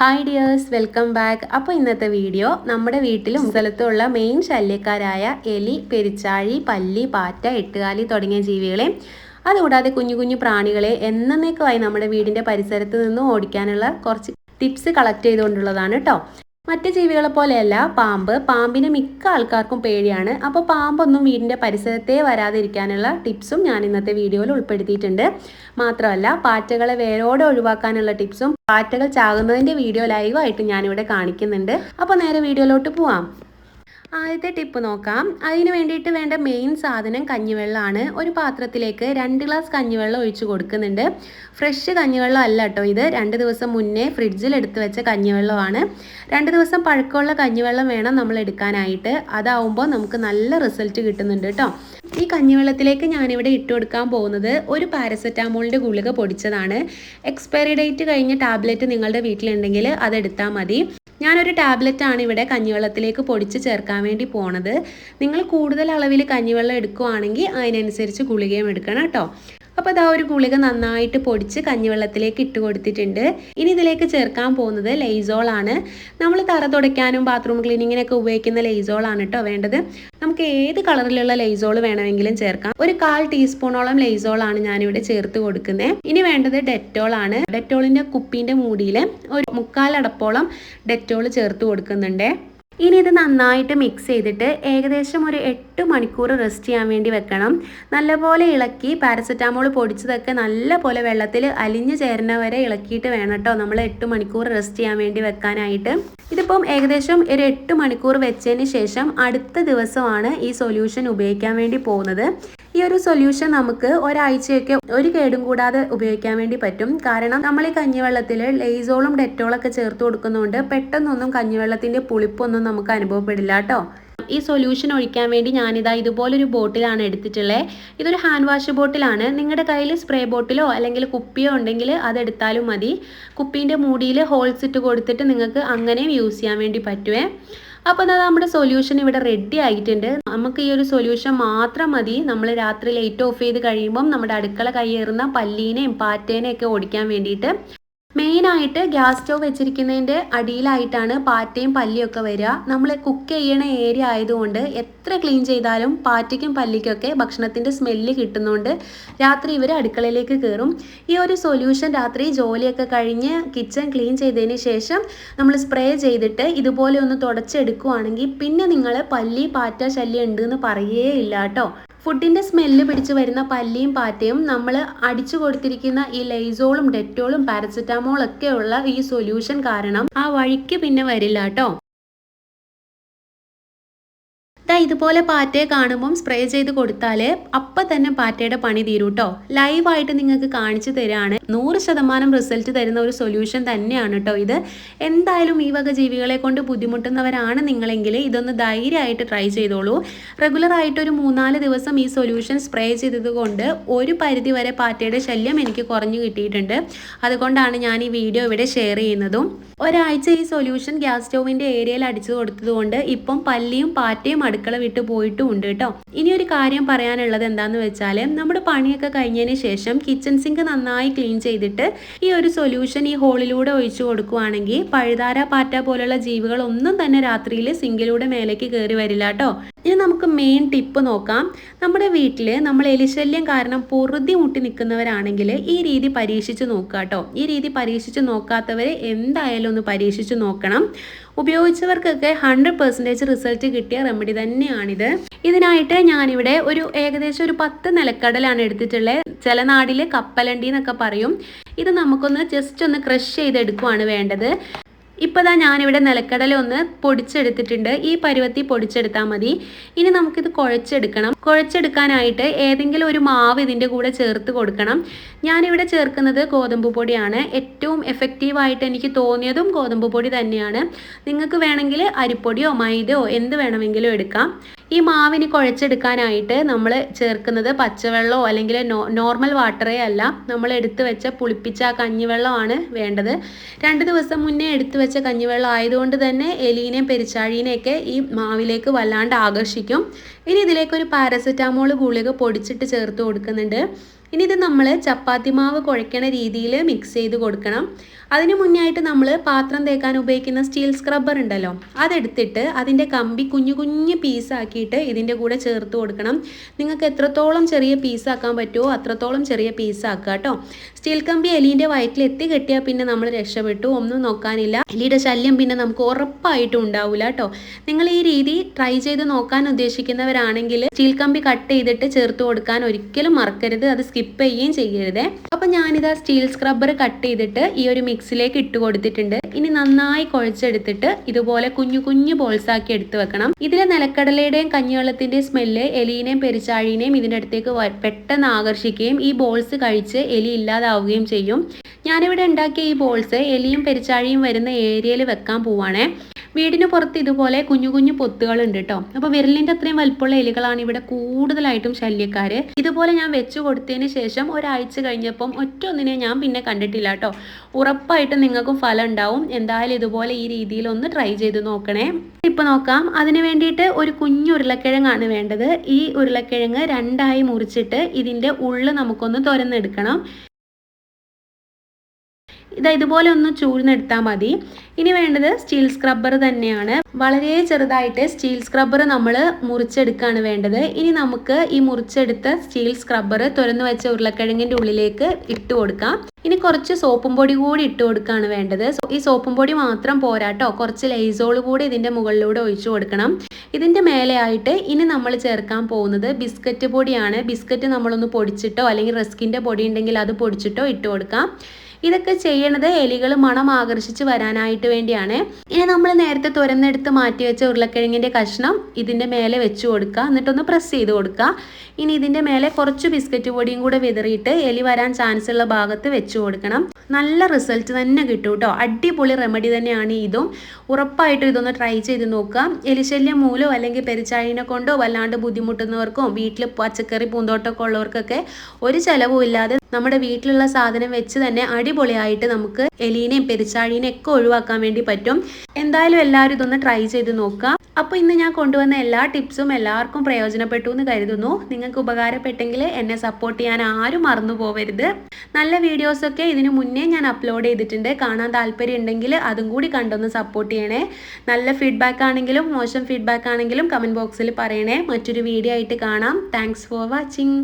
Hi dears, welcome back. അപ്പോൾ ഇന്നത്തെ video നമ്മുടെ വീട്ടിലും സ്ഥലത്തുള്ള മെയിൻ ശല്യക്കാരായ എലി, പെരിച്ചാഴി, പല്ലി, പാറ്റ, എട്ടുകാലി തുടങ്ങിയ ജീവികളെ അതുകൂടാതെ കുഞ്ഞു കുഞ്ഞു പ്രാണികളെ എന്നേക്കുമായി നമ്മുടെ വീടിൻ്റെ പരിസരത്ത് നിന്ന് ഓടിക്കാനുള്ള കുറച്ച് ടിപ്സ് കളക്ട് ചെയ്തുകൊണ്ടുള്ളതാണ് കേട്ടോ. മറ്റ് ജീവികളെ പോലെയല്ല പാമ്പിനെ മിക്ക ആൾക്കാർക്കും പേടിയാണ്. അപ്പോൾ പാമ്പൊന്നും വീടിൻ്റെ പരിസരത്തേ വരാതിരിക്കാനുള്ള ടിപ്സും ഞാൻ ഇന്നത്തെ വീഡിയോയിൽ ഉൾപ്പെടുത്തിയിട്ടുണ്ട്. മാത്രമല്ല പാറ്റകളെ വേരോടെ ഒഴിവാക്കാനുള്ള ടിപ്സും പാറ്റകൾ ചാകുന്നതിൻ്റെ വീഡിയോ ലൈവായിട്ട് ഞാനിവിടെ കാണിക്കുന്നുണ്ട്. അപ്പോൾ നേരെ വീഡിയോയിലോട്ട് പോവാം. ആദ്യത്തെ ടിപ്പ് നോക്കാം. അതിന് വേണ്ടിയിട്ട് വേണ്ട മെയിൻ സാധനം കഞ്ഞിവെള്ളമാണ്. ഒരു പാത്രത്തിലേക്ക് 2 ഗ്ലാസ് കഞ്ഞിവെള്ളം ഒഴിച്ചു കൊടുക്കുന്നുണ്ട്. ഫ്രഷ് കഞ്ഞിവെള്ളം അല്ല കേട്ടോ ഇത്. 2 ദിവസം മുന്നേ ഫ്രിഡ്ജിൽ എടുത്ത് വെച്ച കഞ്ഞിവെള്ളമാണ്. 2 ദിവസം പഴക്കമുള്ള കഞ്ഞിവെള്ളം വേണം നമ്മൾ എടുക്കാനായിട്ട്. അതാവുമ്പോൾ നമുക്ക് നല്ല റിസൾട്ട് കിട്ടുന്നുണ്ട് കേട്ടോ. ഈ കഞ്ഞിവെള്ളത്തിലേക്ക് ഞാനിവിടെ ഇട്ട് കൊടുക്കാൻ പോകുന്നത് ഒരു പാരസെറ്റാമോളിൻ്റെ ഗുളിക പൊടിച്ചതാണ്. എക്സ്പയറി ഡേറ്റ് കഴിഞ്ഞ ടാബ്ലറ്റ് നിങ്ങളുടെ വീട്ടിലുണ്ടെങ്കിൽ അതെടുത്താൽ മതി. ഞാനൊരു ടാബ്ലറ്റാണ് ഇവിടെ കഞ്ഞിവെള്ളത്തിലേക്ക് പൊടിച്ച് ചേർക്കാൻ വേണ്ടി പോണത്. നിങ്ങൾ കൂടുതൽ അളവിൽ കഞ്ഞിവെള്ളം എടുക്കുകയാണെങ്കിൽ അതിനനുസരിച്ച് ഗുളികയും എടുക്കണം കേട്ടോ. അപ്പോൾ അതാ ഒരു ഗുളിക നന്നായിട്ട് പൊടിച്ച് കഞ്ഞിവെള്ളത്തിലേക്ക് ഇട്ട് കൊടുത്തിട്ടുണ്ട്. ഇനി ഇതിലേക്ക് ചേർക്കാൻ പോകുന്നത് ലൈസോളാണ്. നമ്മൾ തറ തുടയ്ക്കാനും ബാത്റൂം ക്ലീനിങ്ങിനൊക്കെ ഉപയോഗിക്കുന്ന ലൈസോളാണ് കേട്ടോ വേണ്ടത്. നമുക്ക് ഏത് കളറിലുള്ള ലൈസോൾ വേണമെങ്കിലും ചേർക്കാം. ഒരു 1/4 ടീസ്പൂണോളം ലൈസോളാണ് ഞാനിവിടെ ചേർത്ത് കൊടുക്കുന്നത്. ഇനി വേണ്ടത് ഡെറ്റോളാണ്. ഡെറ്റോളിൻ്റെ കുപ്പീൻ്റെ മൂടിയിൽ ഒരു 3/4 അടപ്പോളം ഡെറ്റോൾ ചേർത്ത് കൊടുക്കുന്നുണ്ട്. ഇനി ഇത് നന്നായിട്ട് മിക്സ് ചെയ്തിട്ട് ഏകദേശം ഒരു 8 മണിക്കൂർ റെസ്റ്റ് ചെയ്യാൻ വേണ്ടി വെക്കണം. നല്ലപോലെ ഇളക്കി പാരസെറ്റാമോൾ പൊടിച്ചതൊക്കെ നല്ലപോലെ വെള്ളത്തിൽ അലിഞ്ഞു ചേരുന്ന വരെ ഇളക്കിയിട്ട് വേണം കേട്ടോ നമ്മൾ 8 മണിക്കൂർ റെസ്റ്റ് ചെയ്യാൻ വേണ്ടി വെക്കാനായിട്ട്. ഇതിപ്പം ഏകദേശം ഒരു 8 മണിക്കൂർ വെച്ചതിന് ശേഷം അടുത്ത ദിവസമാണ് ഈ സൊല്യൂഷൻ ഉപയോഗിക്കാൻ വേണ്ടി പോകുന്നത്. ഈ ഒരു സൊല്യൂഷൻ നമുക്ക് ഒരാഴ്ചയൊക്കെ ഒരു കേടും കൂടാതെ ഉപയോഗിക്കാൻ വേണ്ടി പറ്റും. കാരണം നമ്മൾ ഈ കഞ്ഞിവെള്ളത്തിൽ ലൈസോളും ഡെറ്റോളൊക്കെ ചേർത്ത് കൊടുക്കുന്നതുകൊണ്ട് പെട്ടെന്നൊന്നും കഞ്ഞിവെള്ളത്തിൻ്റെ പുളിപ്പൊന്നും നമുക്ക് അനുഭവപ്പെടില്ല കേട്ടോ. ഈ സൊല്യൂഷൻ ഒഴിക്കാൻ വേണ്ടി ഞാനിതാ ഇതുപോലൊരു ബോട്ടിലാണ് എടുത്തിട്ടുള്ളത്. ഇതൊരു ഹാൻഡ് വാഷ് ബോട്ടിലാണ്. നിങ്ങളുടെ കയ്യിൽ സ്പ്രേ ബോട്ടിലോ അല്ലെങ്കിൽ കുപ്പിയോ ഉണ്ടെങ്കിൽ അതെടുത്താലും മതി. കുപ്പീൻ്റെ മൂടിയിൽ ഹോൾസ് ഇട്ട് കൊടുത്തിട്ട് നിങ്ങൾക്ക് അങ്ങനെയും യൂസ് ചെയ്യാൻ വേണ്ടി പറ്റുമേ. അപ്പോൾ അതാ നമ്മുടെ സൊല്യൂഷൻ ഇവിടെ റെഡി ആയിട്ടുണ്ട്. നമുക്ക് ഈ ഒരു സൊല്യൂഷൻ മാത്രം മതി നമ്മൾ രാത്രി ലൈറ്റ് ഓഫ് ചെയ്ത് കഴിയുമ്പം നമ്മുടെ അടുക്കള കയ്യേറുന്ന പല്ലീനെയും പാറ്റേനെയും ഒക്കെ ഓടിക്കാൻ വേണ്ടിയിട്ട്. മെയിനായിട്ട് ഗ്യാസ് സ്റ്റവ് വെച്ചിരിക്കുന്നതിൻ്റെ അടിയിലായിട്ടാണ് പാറ്റയും പല്ലിയൊക്കെ വരിക. നമ്മൾ കുക്ക് ചെയ്യണ ഏരിയ ആയതുകൊണ്ട് എത്ര ക്ലീൻ ചെയ്താലും പാറ്റയ്ക്കും പല്ലിക്കൊക്കെ ഭക്ഷണത്തിൻ്റെ സ്മെല്ല് കിട്ടുന്നതുകൊണ്ട് രാത്രി ഇവർ അടുക്കളയിലേക്ക് കയറും. ഈ ഒരു സൊല്യൂഷൻ രാത്രി ജോലിയൊക്കെ കഴിഞ്ഞ് കിച്ചൺ ക്ലീൻ ചെയ്തതിന് ശേഷം നമ്മൾ സ്പ്രേ ചെയ്തിട്ട് ഇതുപോലെ ഒന്ന് തുടച്ചെടുക്കുകയാണെങ്കിൽ പിന്നെ നിങ്ങൾ പല്ലി പാറ്റ ശല്യം ഉണ്ട് എന്ന് പറയേ ഇല്ല കേട്ടോ. ഫുഡിൻ്റെ സ്മെല്ല് പിടിച്ച് വരുന്ന പല്ലിയും പാറ്റയും നമ്മൾ അടിച്ചു കൊടുത്തിരിക്കുന്ന ഈ ലൈസോളും ഡെറ്റോളും പാരസെറ്റാമോളൊക്കെയുള്ള ഈ സൊല്യൂഷൻ കാരണം ആ വഴിക്ക് പിന്നെ വരില്ല കേട്ടോ. ഇതുപോലെ പാറ്റയെ കാണുമ്പം സ്പ്രേ ചെയ്ത് കൊടുത്താൽ അപ്പം തന്നെ പാറ്റയുടെ പണി തീരും കേട്ടോ. ലൈവായിട്ട് നിങ്ങൾക്ക് കാണിച്ചു തരാണ്. 100% റിസൾട്ട് തരുന്ന ഒരു സൊല്യൂഷൻ തന്നെയാണ് കേട്ടോ ഇത്. എന്തായാലും ഈ വക ജീവികളെ കൊണ്ട് ബുദ്ധിമുട്ടുന്നവരാണ് നിങ്ങളെങ്കിൽ ഇതൊന്ന് ധൈര്യമായിട്ട് ട്രൈ ചെയ്തോളൂ. റെഗുലറായിട്ട് ഒരു 3-4 ദിവസം ഈ സൊല്യൂഷൻ സ്പ്രേ ചെയ്തത് കൊണ്ട് ഒരു പരിധി വരെ പാറ്റയുടെ ശല്യം എനിക്ക് കുറഞ്ഞു കിട്ടിയിട്ടുണ്ട്. അതുകൊണ്ടാണ് ഞാൻ ഈ വീഡിയോ ഇവിടെ ഷെയർ ചെയ്യുന്നതും. ഒരാഴ്ച ഈ സൊല്യൂഷൻ ഗ്യാസ് സ്റ്റൗവിൻ്റെ ഏരിയയിൽ അടിച്ചു കൊടുത്തത് കൊണ്ട് ഇപ്പം പല്ലിയും പാറ്റയും അടുക്കള വിട്ട് പോയിട്ടും ഉണ്ട് കേട്ടോ. ഇനി ഒരു കാര്യം പറയാനുള്ളത് എന്താന്ന് വെച്ചാൽ നമ്മുടെ പണിയൊക്കെ കഴിഞ്ഞതിന് ശേഷം കിച്ചൺ സിങ്ക് നന്നായി ക്ലീൻ ചെയ്തിട്ട് ഈ ഒരു സൊല്യൂഷൻ ഈ ഹോളിലൂടെ ഒഴിച്ചു കൊടുക്കുകയാണെങ്കിൽ പഴുതാര പാറ്റ പോലുള്ള ജീവികൾ ഒന്നും തന്നെ രാത്രിയിൽ സിങ്കിലൂടെ മേലേക്ക് കയറി വരില്ല കേട്ടോ. ഇനി നമുക്ക് മെയിൻ ടിപ്പ് നോക്കാം. നമ്മുടെ വീട്ടിൽ നമ്മൾ എലിശല്യം കാരണം പൊറുതി മുട്ടി നിൽക്കുന്നവരാണെങ്കിൽ ഈ രീതി പരീക്ഷിച്ച് നോക്കുക കേട്ടോ. ഈ രീതി പരീക്ഷിച്ച് നോക്കാത്തവർ എന്തായാലും ഒന്ന് പരീക്ഷിച്ച് നോക്കണം. ഉപയോഗിച്ചവർക്കൊക്കെ 100% റിസൾട്ട് കിട്ടിയ റെമഡി തന്നെയാണിത്. ഇതിനായിട്ട് ഞാനിവിടെ ഏകദേശം ഒരു 10 നിലക്കടലാണ് എടുത്തിട്ടുള്ളത്. ചില നാടിൽ കപ്പലണ്ടി എന്നൊക്കെ പറയും. ഇത് നമുക്കൊന്ന് ജസ്റ്റ് ഒന്ന് ക്രഷ് ചെയ്തെടുക്കുകയാണ് വേണ്ടത്. ഇപ്പോൾ ഞാനിവിടെ നിലക്കടല ഒന്ന് പൊടിച്ചെടുത്തിട്ടുണ്ട്. ഈ പരുവത്തിൽ പൊടിച്ചെടുത്താൽ മതി. ഇനി നമുക്കിത് കുഴച്ചെടുക്കണം. കുഴച്ചെടുക്കാനായിട്ട് ഏതെങ്കിലും ഒരു മാവ് ഇതിൻ്റെ കൂടെ ചേർത്ത് കൊടുക്കണം. ഞാനിവിടെ ചേർക്കുന്നത് ഗോതമ്പ് പൊടിയാണ്. ഏറ്റവും എഫക്റ്റീവായിട്ട് എനിക്ക് തോന്നിയതും ഗോതമ്പ് പൊടി തന്നെയാണ്. നിങ്ങൾക്ക് വേണമെങ്കിൽ അരിപ്പൊടിയോ മൈദയോ എന്ത് വേണമെങ്കിലും എടുക്കാം. ഈ മാവിന് കുഴച്ചെടുക്കാനായിട്ട് നമ്മൾ ചേർക്കുന്നത് പച്ചവെള്ളമോ അല്ലെങ്കിൽ നോർമൽ വാട്ടറേ അല്ല. നമ്മൾ എടുത്തു വെച്ച പുളിപ്പിച്ച കഞ്ഞിവെള്ളമാണ് വേണ്ടത്. 2 ദിവസം മുന്നേ എടുത്തു വെച്ച കഞ്ഞിവെള്ളം ആയതുകൊണ്ട് തന്നെ എലീനെയും പെരിച്ചാഴീനെയൊക്കെ ഈ മാവിലേക്ക് വല്ലാണ്ട് ആകർഷിക്കും. ഇനി ഇതിലേക്ക് ഒരു പാരസെറ്റാമോൾ ഗുളിക പൊടിച്ചിട്ട് ചേർത്ത് കൊടുക്കുന്നുണ്ട്. ഇനി ഇത് നമ്മൾ ചപ്പാത്തി മാവ് കുഴയ്ക്കണ രീതിയിൽ മിക്സ് ചെയ്ത് കൊടുക്കണം. അതിന് മുന്നായിട്ട് നമ്മൾ പാത്രം തേക്കാൻ ഉപയോഗിക്കുന്ന സ്റ്റീൽ സ്ക്രബ്ബർ ഉണ്ടല്ലോ, അതെടുത്തിട്ട് അതിൻ്റെ കമ്പി കുഞ്ഞു കുഞ്ഞു പീസാക്കിയിട്ട് ഇതിൻ്റെ കൂടെ ചേർത്ത് കൊടുക്കണം. നിങ്ങൾക്ക് എത്രത്തോളം ചെറിയ പീസാക്കാൻ പറ്റുമോ അത്രത്തോളം ചെറിയ പീസാക്കുക കേട്ടോ. സ്റ്റീൽ കമ്പി എലീൻ്റെ വയറ്റിൽ എത്തി കെട്ടിയാൽ പിന്നെ നമ്മൾ രക്ഷപ്പെട്ടു, ഒന്നും നോക്കാനില്ല. എലിയുടെ ശല്യം പിന്നെ നമുക്ക് ഉറപ്പായിട്ടും ഉണ്ടാവില്ല കേട്ടോ. നിങ്ങൾ ഈ രീതി ട്രൈ ചെയ്ത് നോക്കാൻ ഉദ്ദേശിക്കുന്നവരാണെങ്കിൽ സ്റ്റീൽ കമ്പി കട്ട് ചെയ്തിട്ട് ചേർത്ത് കൊടുക്കാൻ ഒരിക്കലും മറക്കരുത്, അത് സ്കിപ്പ് ചെയ്യുകയും ചെയ്യരുത്. അപ്പം ഞാനിതാ സ്റ്റീൽ സ്ക്രബ്ബർ കട്ട് ചെയ്തിട്ട് ഈ ഒരു മിക്സിലേക്ക് ഇട്ട് കൊടുത്തിട്ടുണ്ട്. ഇനി നന്നായി കുഴച്ചെടുത്തിട്ട് ഇതുപോലെ കുഞ്ഞു കുഞ്ഞു ബോൾസ് ആക്കി എടുത്ത് വെക്കണം. ഇതിലെ നിലക്കടലയുടെയും കഞ്ഞിവെള്ളത്തിന്റെയും സ്മെല്ല് എലീനെയും പെരിച്ചാഴിനെയും ഇതിൻ്റെ അടുത്തേക്ക് പെട്ടെന്ന് ആകർഷിക്കുകയും ഈ ബോൾസ് കഴിച്ച് എലി ഇല്ലാതാവുകയും ചെയ്യും. ഞാനിവിടെ ഉണ്ടാക്കിയ ഈ ബോൾസ് എലിയും പെരിച്ചാഴിയും വരുന്ന ഏരിയയിൽ വെക്കാൻ പോവാണേ. വീടിന് പുറത്ത് ഇതുപോലെ കുഞ്ഞു കുഞ്ഞു പൊത്തുകളുണ്ട് കേട്ടോ. അപ്പോൾ വിരലിൻ്റെ അത്രയും വലിപ്പമുള്ള എലികളാണ് ഇവിടെ കൂടുതലായിട്ടും ശല്യക്കാർ. ഇതുപോലെ ഞാൻ വെച്ച് കൊടുത്തതിന് ശേഷം ഒരാഴ്ച കഴിഞ്ഞപ്പം ഒറ്റൊന്നിനെ ഞാൻ പിന്നെ കണ്ടിട്ടില്ല കേട്ടോ. ഉറപ്പായിട്ടും നിങ്ങൾക്കും ഫലം ഉണ്ടാവും. എന്തായാലും ഇതുപോലെ ഈ രീതിയിൽ ഒന്ന് ട്രൈ ചെയ്ത് നോക്കണേ. ഇപ്പം നോക്കാം. അതിന് വേണ്ടിയിട്ട് ഒരു കുഞ്ഞു ഉരുളക്കിഴങ്ങാണ് വേണ്ടത്. ഈ ഉരുളക്കിഴങ്ങ് രണ്ടായി മുറിച്ചിട്ട് ഇതിൻ്റെ ഉള്ള് നമുക്കൊന്ന് തുരന്നെടുക്കണം. ഇതുപോലെ ഒന്ന് ചൂഴ്ന്നെടുത്താൽ മതി. ഇനി വേണ്ടത് സ്റ്റീൽ സ്ക്രബ്ബർ തന്നെയാണ്. വളരെ ചെറുതായിട്ട് സ്റ്റീൽ സ്ക്രബ്ബർ നമ്മൾ മുറിച്ചെടുക്കുകയാണ് വേണ്ടത്. ഇനി നമുക്ക് ഈ മുറിച്ചെടുത്ത സ്റ്റീൽ സ്ക്രബ്ബർ തുറന്നു വെച്ച ഉരുളക്കിഴങ്ങിൻ്റെ ഉള്ളിലേക്ക് ഇട്ട് കൊടുക്കാം. ഇനി കുറച്ച് സോപ്പും പൊടി കൂടി ഇട്ട് കൊടുക്കുകയാണ് വേണ്ടത്. ഈ സോപ്പും പൊടി മാത്രം പോരാട്ടോ, കുറച്ച് ലൈസോൾ കൂടി ഇതിൻ്റെ മുകളിലൂടെ ഒഴിച്ചു കൊടുക്കണം. ഇതിൻ്റെ മേലെയായിട്ട് ഇനി നമ്മൾ ചേർക്കാൻ പോകുന്നത് ബിസ്ക്കറ്റ് പൊടിയാണ്. ബിസ്ക്കറ്റ് നമ്മളൊന്ന് പൊടിച്ചിട്ടോ അല്ലെങ്കിൽ റസ്കിൻ്റെ പൊടി ഉണ്ടെങ്കിൽ അത് പൊടിച്ചിട്ടോ ഇട്ട് കൊടുക്കാം. ഇതൊക്കെ ചെയ്യണത് എലികൾ മണം ആകർഷിച്ച് വരാനായിട്ട് വേണ്ടിയാണ്. ഇനി നമ്മൾ നേരത്തെ തുരന്നെടുത്ത് മാറ്റി വെച്ച ഉരുളക്കിഴങ്ങിൻ്റെ കഷ്ണം ഇതിൻ്റെ മേലെ വെച്ച് കൊടുക്കുക. എന്നിട്ടൊന്ന് പ്രസ് ചെയ്ത് കൊടുക്കുക. ഇനി ഇതിൻ്റെ മേലെ കുറച്ച് ബിസ്ക്കറ്റ് പൊടിയും കൂടെ വിതറിയിട്ട് എലി വരാൻ ചാൻസ് ഉള്ള ഭാഗത്ത് വെച്ച് കൊടുക്കണം. നല്ല റിസൾട്ട് തന്നെ കിട്ടും കേട്ടോ. അടിപൊളി റെമഡി തന്നെയാണ് ഇതും. ഉറപ്പായിട്ടും ഇതൊന്ന് ട്രൈ ചെയ്ത് നോക്കുക. എലിശല്യം മൂലോ അല്ലെങ്കിൽ പെരിച്ചാഴിനെ കൊണ്ടോ വല്ലാണ്ട് ബുദ്ധിമുട്ടുന്നവർക്കും വീട്ടിൽ പച്ചക്കറി പൂന്തോട്ടമൊക്കെ ഉള്ളവർക്കൊക്കെ ഒരു ചിലവും ഇല്ലാതെ നമ്മുടെ വീട്ടിലുള്ള സാധനം വെച്ച് തന്നെ അടിപൊളിയായിട്ട് നമുക്ക് എലീനെയും പെരിച്ചാഴിനെയും ഒക്കെ ഒഴിവാക്കാൻ വേണ്ടി പറ്റും. എന്തായാലും എല്ലാവരും ഇതൊന്ന് ട്രൈ ചെയ്ത് നോക്കുക. അപ്പോൾ ഇന്ന് ഞാൻ കൊണ്ടുവന്ന എല്ലാ ടിപ്സും എല്ലാവർക്കും പ്രയോജനപ്പെട്ടു എന്ന് കരുതുന്നു. നിങ്ങൾക്ക് ഉപകാരപ്പെട്ടെങ്കിൽ എന്നെ സപ്പോർട്ട് ചെയ്യാൻ ആരും മറന്നു പോകരുത്. നല്ല വീഡിയോസൊക്കെ ഇതിനു മുന്നേ ഞാൻ അപ്ലോഡ് ചെയ്തിട്ടുണ്ട്. കാണാൻ താല്പര്യം ഉണ്ടെങ്കിൽ അതും കൂടി കണ്ടൊന്ന് സപ്പോർട്ട് ചെയ്യണേ. നല്ല ഫീഡ്ബാക്ക് ആണെങ്കിലും മോശം ഫീഡ്ബാക്ക് ആണെങ്കിലും കമൻറ്റ് ബോക്സിൽ പറയണേ. മറ്റൊരു വീഡിയോ ആയിട്ട് കാണാം. Thanks for watching.